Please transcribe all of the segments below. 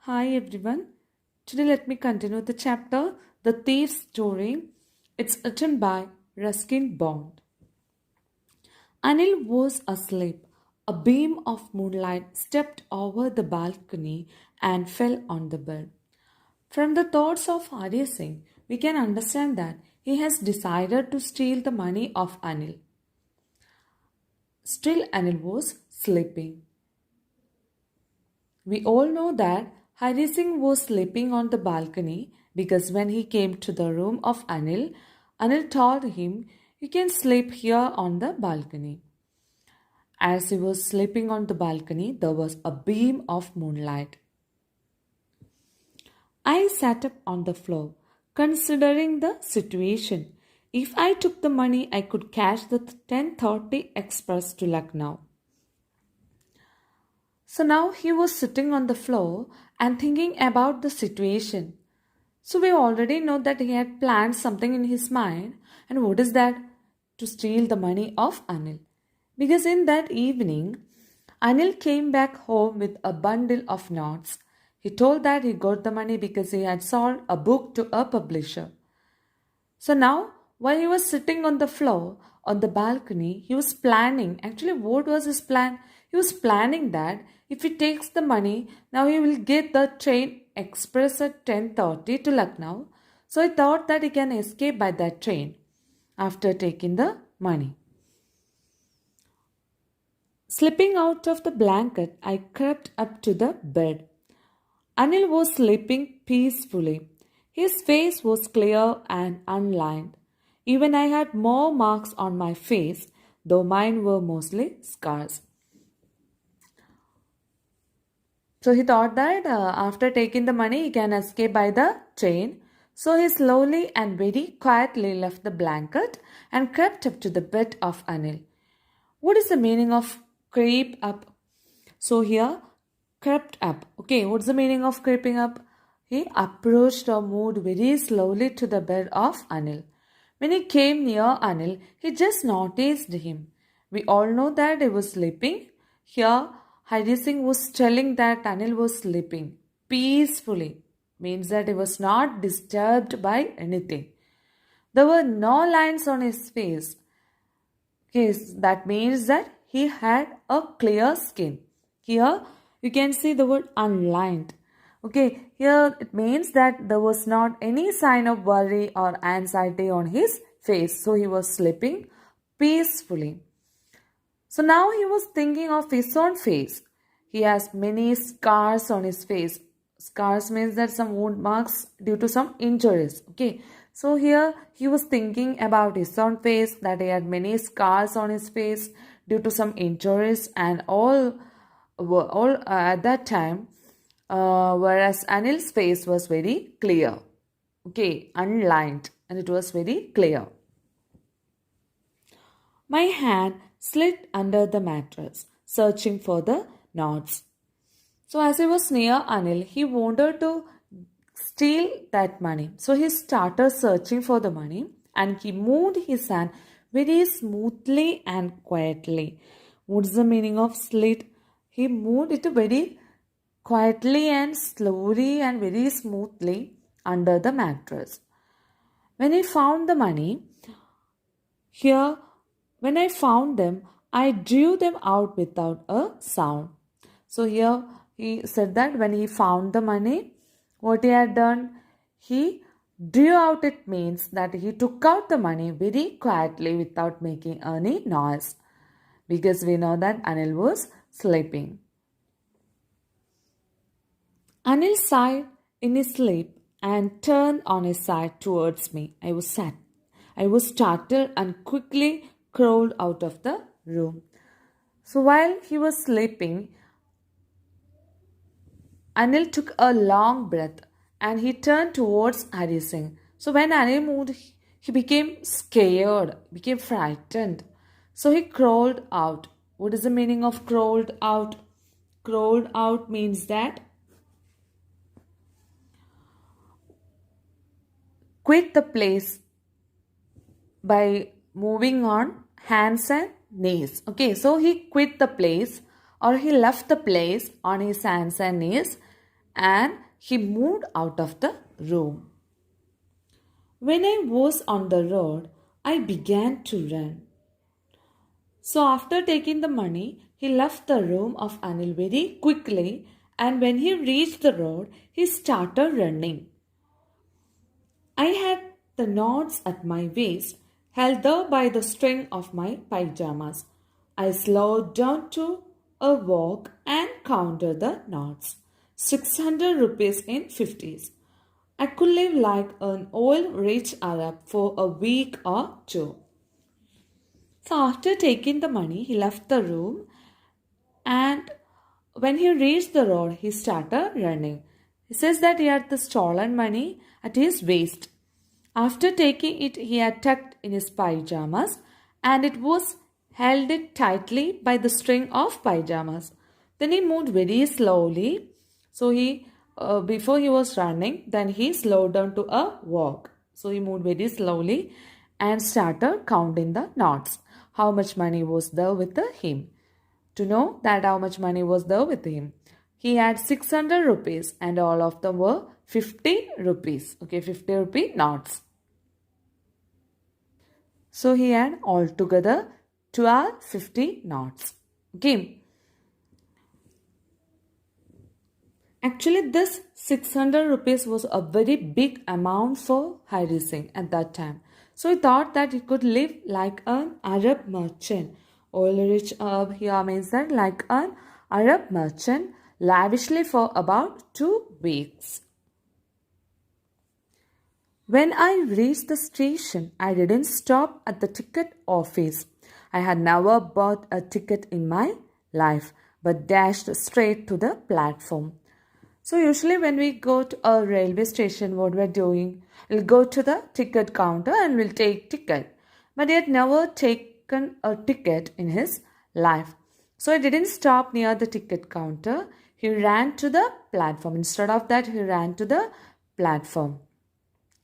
Hi everyone. Today let me continue the chapter The Thief's Story. It's written by Ruskin Bond. Anil was asleep. A beam of moonlight stepped over the balcony and fell on the bed. From the thoughts of Hari Singh, we can understand that he has decided to steal the money of Anil. Still, Anil was sleeping. We all know that Hari Singh was sleeping on the balcony because when he came to the room of Anil, Anil told him, "You can sleep here on the balcony." As he was sleeping on the balcony, there was a beam of moonlight. I sat up on the floor, considering the situation. If I took the money, I could catch the 10:30 express to Lucknow. So now he was sitting on the floor and thinking about the situation. So we already know that he had planned something in his mind. And what is that? To steal the money of Anil. Because in that evening, Anil came back home with a bundle of notes. He told that he got the money because he had sold a book to a publisher. So now, while he was sitting on the floor on the balcony, he was planning. Actually, what was his plan? He was planning that if he takes the money, now he will get the train express at 10:30 to Lucknow. So he thought that he can escape by that train after taking the money. Slipping out of the blanket, I crept up to the bed. Anil was sleeping peacefully. His face was clear and unlined. Even I had more marks on my face, though mine were mostly scars. So he thought that after taking the money, he can escape by the train. So he slowly and very quietly left the blanket and crept up to the bed of Anil. What is the meaning of creep up? So here, crept up. Okay, what's the meaning of creeping up? He approached or moved very slowly to the bed of Anil. When he came near Anil, he just noticed him. We all know that he was sleeping. Here, Hari Singh was telling that Anil was sleeping peacefully. Means that he was not disturbed by anything. There were no lines on his face. Yes, that means that he had a clear skin. Here you can see the word unlined. Okay, here it means that there was not any sign of worry or anxiety on his face. So he was sleeping peacefully. So now he was thinking of his own face. He has many scars on his face. Scars means that some wound marks due to some injuries. Okay. So here he was thinking about his own face, that he had many scars on his face due to some injuries and all at that time. Whereas Anil's face was very clear. Okay, unlined, and it was very clear. My hand slid under the mattress, searching for the knots. So as he was near Anil, he wanted to steal that money. So he started searching for the money and he moved his hand very smoothly and quietly. What's the meaning of slit? He moved it very quietly and slowly and very smoothly under the mattress. When he found the money, here, when I found them, I drew them out without a sound. So here he said that when he found the money, what he had done, he drew out. It means that he took out the money very quietly without making any noise. Because we know that Anil was sleeping. Anil sighed in his sleep and turned on his side towards me. I was startled and quickly crawled out of the room. So while he was sleeping, Anil took a long breath and he turned towards Hari Singh. So when Anil moved, he became scared, became frightened. So he crawled out. What is the meaning of crawled out? Crawled out means that quit the place by moving on hands and knees. Okay, so he quit the place or he left the place on his hands and knees and he moved out of the room. When I was on the road, I began to run. So after taking the money, he left the room of Anil very quickly, and when he reached the road, he started running. I had the knots at my waist, held there by the string of my pyjamas. I slowed down to a walk and counted the knots. 600 rupees in 50s. I could live like an oil rich Arab for a week or two. So after taking the money, he left the room, and when he reached the road, he started running. He says that he had the stolen money at his waist. After taking it, he had tucked in his pyjamas, and it was held it tightly by the string of pyjamas. Then he moved very slowly. So before he was running, then he slowed down to a walk. So he moved very slowly and started counting the knots. How much money was there with him? To know that how much money was there with him, he had 600 rupees and all of them were 50 rupees. Okay, 50 rupee knots. So he had altogether 1250 knots. Okay. Actually, this 600 rupees was a very big amount for Hari Singh at that time. So he thought that he could live like an Arab merchant. Oil rich Arab here means that like an Arab merchant lavishly for about 2 weeks. When I reached the station, I didn't stop at the ticket office. I had never bought a ticket in my life, but dashed straight to the platform. So usually when we go to a railway station, what we're doing, we'll go to the ticket counter and we'll take ticket. But he had never taken a ticket in his life. So he didn't stop near the ticket counter. He ran to the platform. Instead of that, he ran to the platform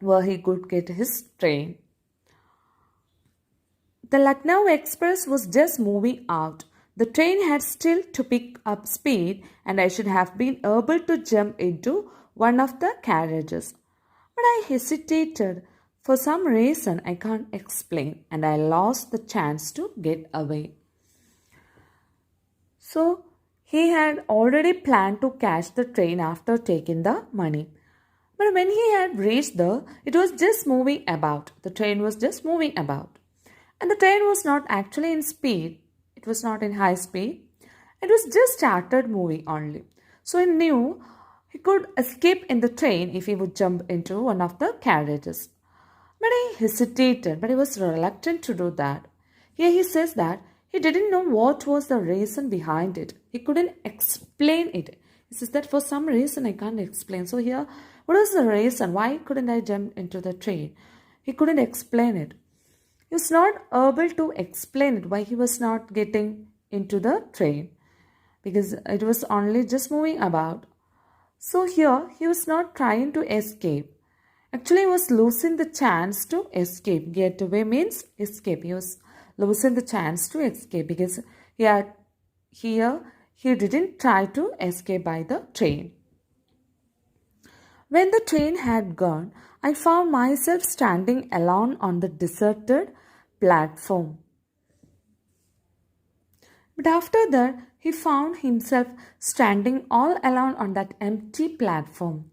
where he could get his train. The Lucknow Express was just moving out. The train had still to pick up speed, and I should have been able to jump into one of the carriages. But I hesitated. For some reason I can't explain, and I lost the chance to get away. So he had already planned to catch the train after taking the money. But when he had reached there, it was just moving about. The train was just moving about. And the train was not actually in speed. It was not in high speed. It was just started moving only. So he knew he could escape in the train if he would jump into one of the carriages. But he hesitated, but he was reluctant to do that. Here he says that he didn't know what was the reason behind it. He couldn't explain it. He says that for some reason I can't explain. So here, what was the reason? Why couldn't I jump into the train? He couldn't explain it. He was not able to explain it why he was not getting into the train, because it was only just moving about. So here he was not trying to escape. Actually, he was losing the chance to escape. Get away means escape. He was losing the chance to escape because he didn't try to escape by the train. When the train had gone, I found myself standing alone on the deserted platform. But after that, he found himself standing all alone on that empty platform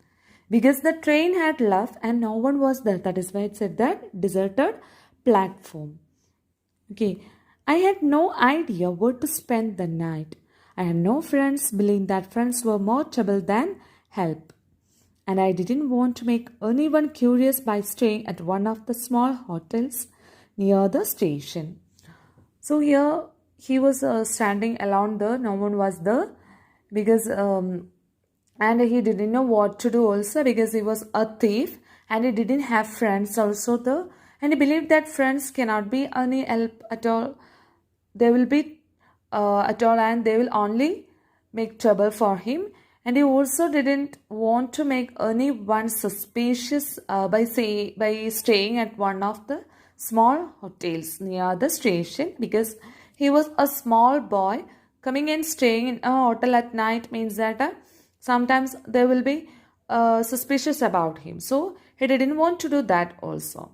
because the train had left and no one was there. That is why it said that deserted platform. Okay, I had no idea where to spend the night. I had no friends, believing that friends were more trouble than help. And I didn't want to make anyone curious by staying at one of the small hotels near the station. So here he was standing alone there. No one was there because and he didn't know what to do also because he was a thief and he didn't have friends also there. And he believed that friends cannot be any help at all. They will be at all and they will only make trouble for him. And he also didn't want to make anyone suspicious by staying at one of the small hotels near the station because he was a small boy. Coming and staying in a hotel at night means that Sometimes they will be suspicious about him. So he didn't want to do that also.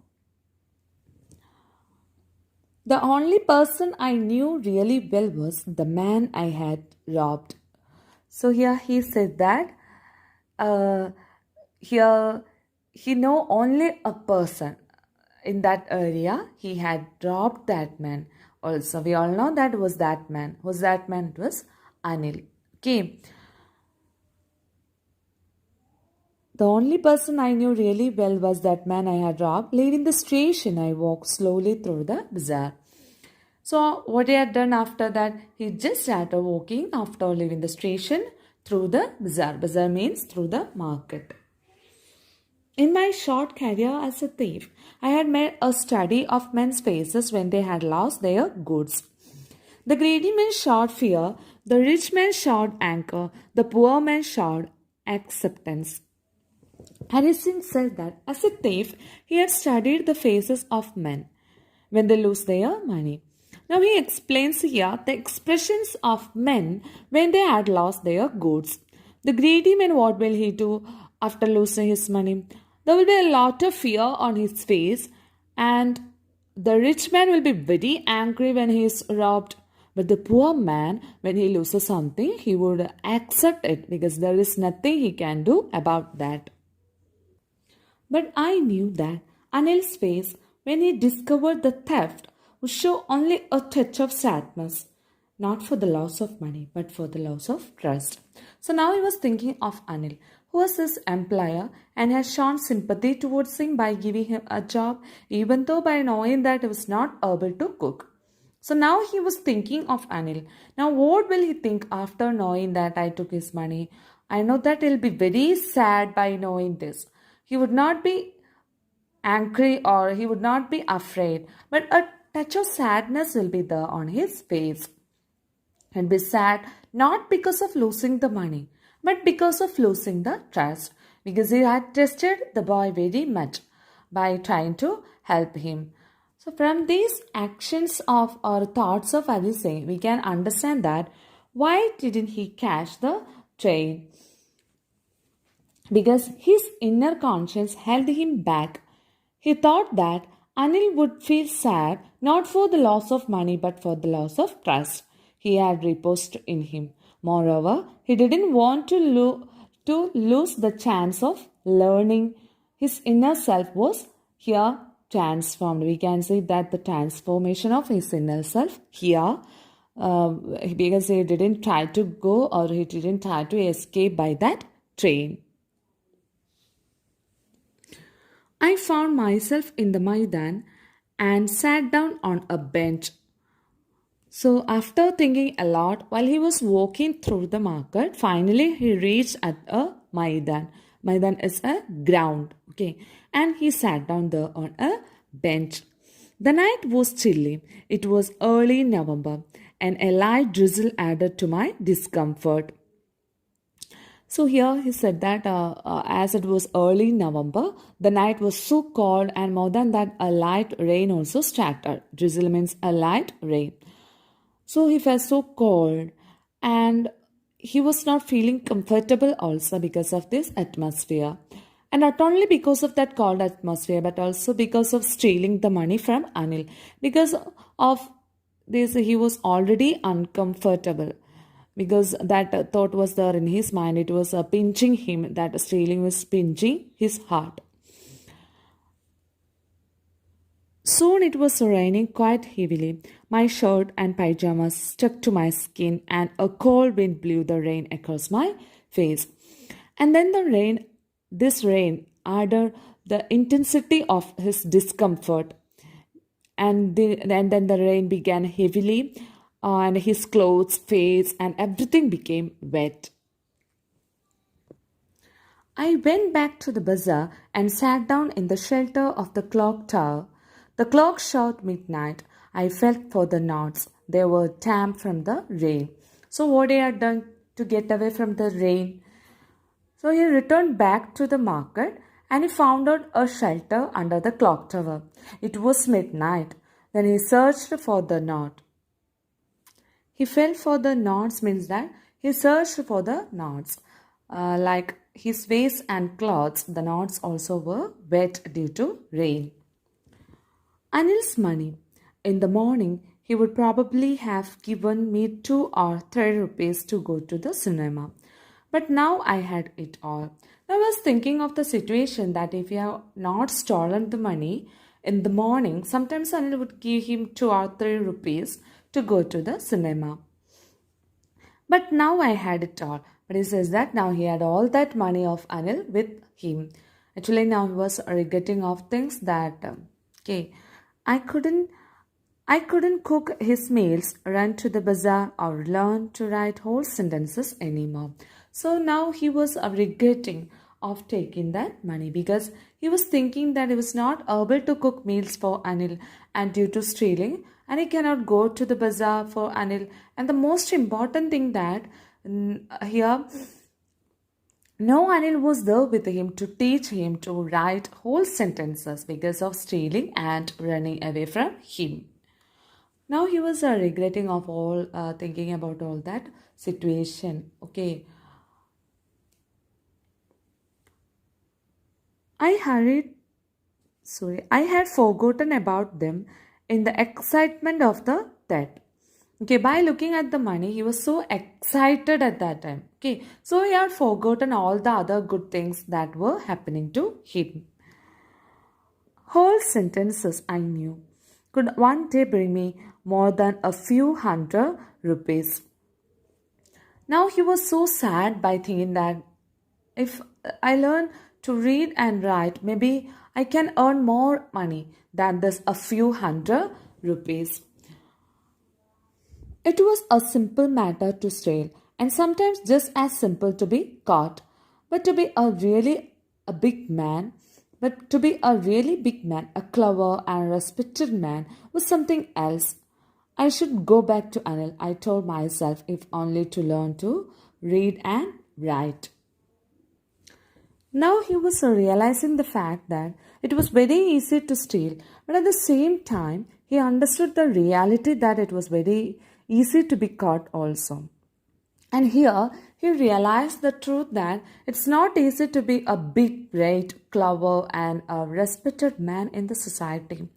The only person I knew really well was the man I had robbed. So here he said that uh, here he know only a person in that area. He had robbed that man. Also, we all know that was that man. Who's that man? It was Anil. Okay. The only person I knew really well was that man I had robbed. Leaving the station, I walked slowly through the bazaar. So, what he had done after that, he just started walking after leaving the station through the bazaar. Bazaar means through the market. In my short career as a thief, I had made a study of men's faces when they had lost their goods. The greedy man showed fear, the rich man showed anger, the poor man showed acceptance. Harrison said that as a thief, he had studied the faces of men when they lose their money. Now he explains here the expressions of men when they had lost their goods. The greedy man, what will he do after losing his money? There will be a lot of fear on his face, and the rich man will be very angry when he is robbed. But the poor man, when he loses something, he would accept it because there is nothing he can do about that. But I knew that Anil's face, when he discovered the theft, would show only a touch of sadness, not for the loss of money, but for the loss of trust. So now he was thinking of Anil, who was his employer and had shown sympathy towards him by giving him a job, even though by knowing that he was not able to cook. So now he was thinking of Anil. Now, what will he think after knowing that I took his money? I know that he'll be very sad by knowing this. He would not be angry or he would not be afraid, but a touch of sadness will be there on his face. And be sad not because of losing the money, but because of losing the trust, because he had trusted the boy very much by trying to help him. So from these actions of or thoughts of Adisai, we can understand that why didn't he catch the train? Because his inner conscience held him back. He thought that Anil would feel sad not for the loss of money but for the loss of trust he had reposed in him. Moreover, he didn't want to lose the chance of learning. His inner self was here transformed. We can say that the transformation of his inner self here, because he didn't try to go or he didn't try to escape by that train. I found myself in the Maidan and sat down on a bench. So, after thinking a lot, while he was walking through the market, finally he reached at a Maidan. Maidan is a ground, okay, and he sat down there on a bench. The night was chilly. It was early November, and a light drizzle added to my discomfort. So here he said that as it was early November, the night was so cold, and more than that, a light rain also started. Drizzle means a light rain. So he felt so cold, and he was not feeling comfortable also because of this atmosphere. And not only because of that cold atmosphere, but also because of stealing the money from Anil. Because of this, he was already uncomfortable. Because that thought was there in his mind. It was pinching him, that stealing was pinching his heart. Soon it was raining quite heavily. My shirt and pajamas stuck to my skin, and a cold wind blew the rain across my face. And then this rain added the intensity of his discomfort. And then the rain began heavily, and his clothes, face, and everything became wet. I went back to the bazaar and sat down in the shelter of the clock tower. The clock showed midnight. I felt for the knots. They were damp from the rain. So what he had done to get away from the rain? So he returned back to the market and he found out a shelter under the clock tower. It was midnight. Then he searched for the knot. He felt for the knots means that he searched for the knots. like his waist and clothes, the knots also were wet due to rain. Anil's money. In the morning, he would probably have given me 2 or 3 rupees to go to the cinema. But now I had it all. I was thinking of the situation that if he had not stolen the money in the morning, sometimes Anil would give him 2 or 3 rupees to go to the cinema. But now I had it all. But he says that now he had all that money of Anil with him. Actually, now he was regretting of things that okay, I couldn't I couldn't cook his meals, run to the bazaar, or learn to write whole sentences anymore. So now he was regretting of taking that money because he was thinking that he was not able to cook meals for Anil and due to stealing, and he cannot go to the bazaar for Anil. And the most important thing that here no Anil was there with him to teach him to write whole sentences because of stealing and running away from him. Now he was regretting of all, thinking about all that situation. Okay. I had forgotten about them in the excitement of the death. Okay, by looking at the money, he was so excited at that time. Okay, so he had forgotten all the other good things that were happening to him. Whole sentences I knew could one day bring me more than a few hundred rupees. Now he was so sad by thinking that if I learn to read and write, maybe I can earn more money than this a few hundred rupees. It was a simple matter to steal, and sometimes just as simple to be caught. But to be a big man, a clever and respected man, was something else. I should go back to Anil, I told myself, if only to learn to read and write. Now he was realizing the fact that it was very easy to steal, but at the same time, he understood the reality that it was very easy to be caught also. And here he realized the truth that it's not easy to be a big, great, clever, and a respected man in the society.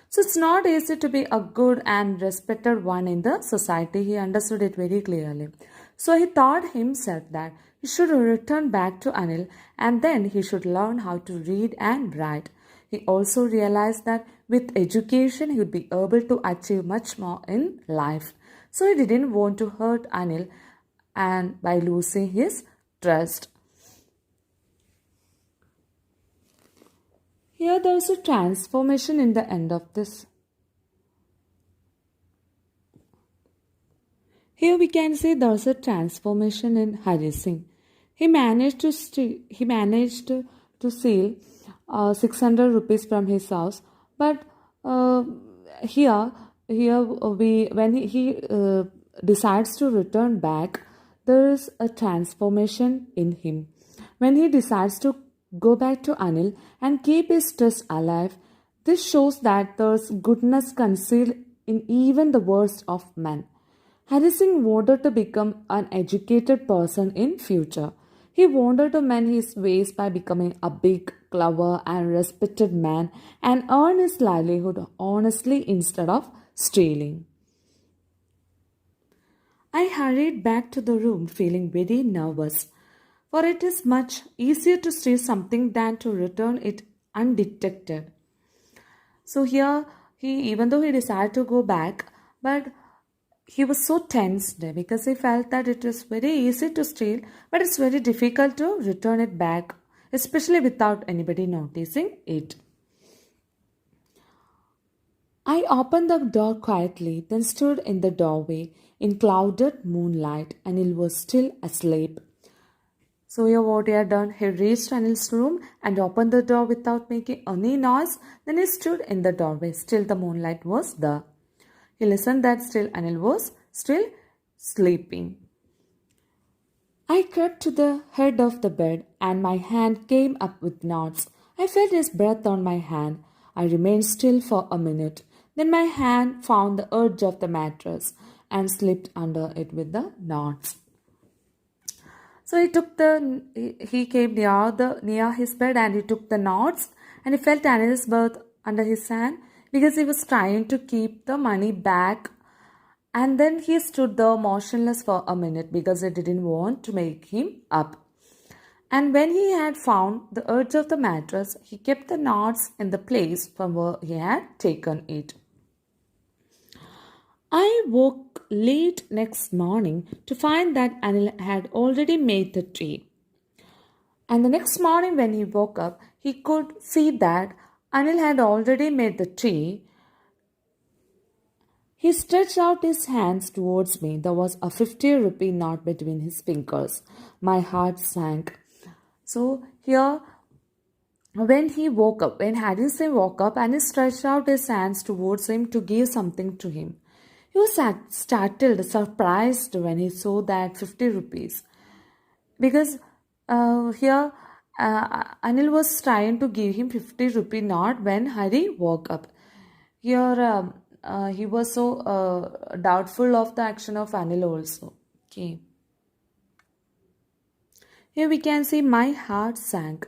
So it's not easy to be a good and respected one in the society. He understood it very clearly. So he thought himself that he should return back to Anil and then he should learn how to read and write. He also realized that with education he would be able to achieve much more in life. So he didn't want to hurt Anil and by losing his trust. Here there is a transformation in the end of this. Here we can see there is a transformation in Hari Singh. He managed to steal 600 rupees from his house, but here we when he decides to return back, there is a transformation in him. When he decides to go back to Anil and keep his trust alive, this shows that there's goodness concealed in even the worst of men. Hari Singh wanted to become an educated person in future. He wanted to mend his ways by becoming a big, clever, and respected man and earn his livelihood honestly instead of stealing. I hurried back to the room feeling very nervous, for it is much easier to steal something than to return it undetected. So here, even though he decided to go back, but he was so tensed because he felt that it was very easy to steal, but it's very difficult to return it back, especially without anybody noticing it. I opened the door quietly, then stood in the doorway in clouded moonlight. Anil was still asleep. So here what he had done, he reached Anil's room and opened the door without making any noise. Then he stood in the doorway. Still the moonlight was there. He listened that still Anil was still sleeping. I crept to the head of the bed and my hand came up with knots. I felt his breath on my hand. I remained still for a minute. Then my hand found the edge of the mattress and slipped under it with the knots. So he came near his bed and he took the knots and he felt Anil's birth under his hand because he was trying to keep the money back. And then he stood there motionless for a minute because he didn't want to wake him up. And when he had found the edge of the mattress, he kept the knots in the place from where he had taken it. I woke late next morning to find that Anil had already made the tree. And the next morning, when he woke up, he could see that Anil had already made the tree. He stretched out his hands towards me. There was a 50 rupee note between his fingers. My heart sank. So here, when Hari Singh woke up and he stretched out his hands towards him to give something to him. He was startled, surprised when he saw that 50 rupees. Because here Anil was trying to give him 50 rupee note when Hari woke up. Here he was so doubtful of the action of Anil also. Okay. Here we can see my heart sank.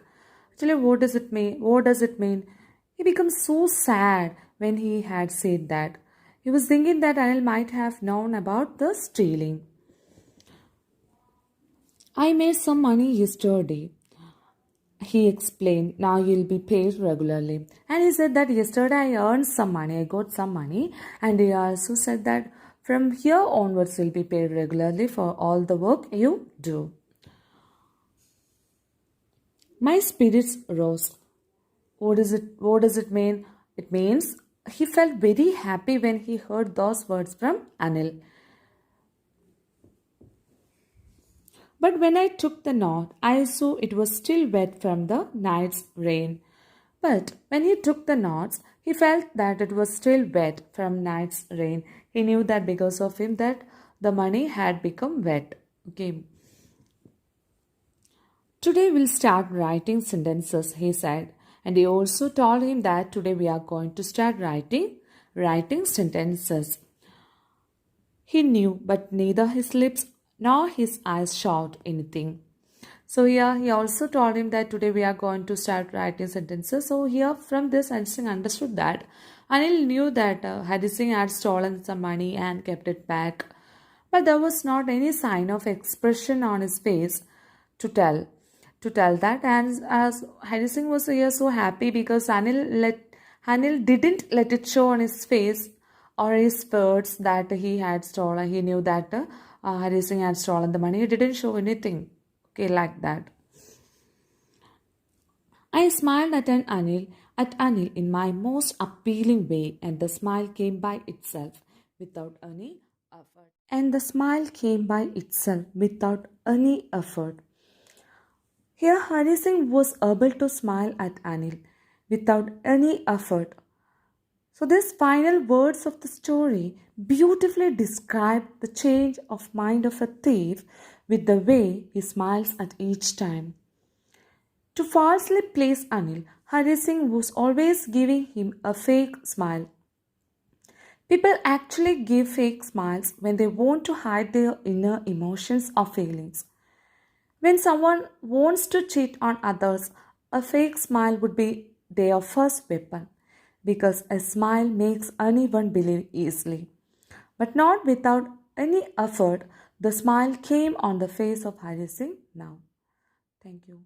Actually, what does it mean? What does it mean? He becomes so sad when he had said that. He was thinking that Anil might have known about the stealing. I made some money yesterday. He explained, now you'll be paid regularly. And he said that yesterday I earned some money, I got some money. And he also said that from here onwards you'll be paid regularly for all the work you do. My spirits rose. What does it mean? It means he felt very happy when he heard those words from Anil. But when I took the knot, I saw it was still wet from the night's rain. But when he took the knots, he felt that it was still wet from night's rain. He knew that because of him that the money had become wet. Okay. Today we'll start writing sentences, he said. And he also told him that today we are going to start writing sentences. He knew, but neither his lips nor his eyes showed anything. So here he also told him that today we are going to start writing sentences. So here from this Hari Singh understood that Anil knew that Hari Singh had stolen some money and kept it back. But there was not any sign of expression on his face to tell that. And as Hari Singh was here so happy because Anil didn't let it show on his face or his words that he had stolen. He knew that Hari Singh had stolen the money. He didn't show anything. Okay, like that. I smiled at Anil in my most appealing way, and the smile came by itself without any effort. Here Hari Singh was able to smile at Anil without any effort. So these final words of the story beautifully describe the change of mind of a thief with the way he smiles at each time. To falsely please Anil, Hari Singh was always giving him a fake smile. People actually give fake smiles when they want to hide their inner emotions or feelings. When someone wants to cheat on others, a fake smile would be their first weapon because a smile makes anyone believe easily. But not without any effort, the smile came on the face of Hari Singh now. Thank you.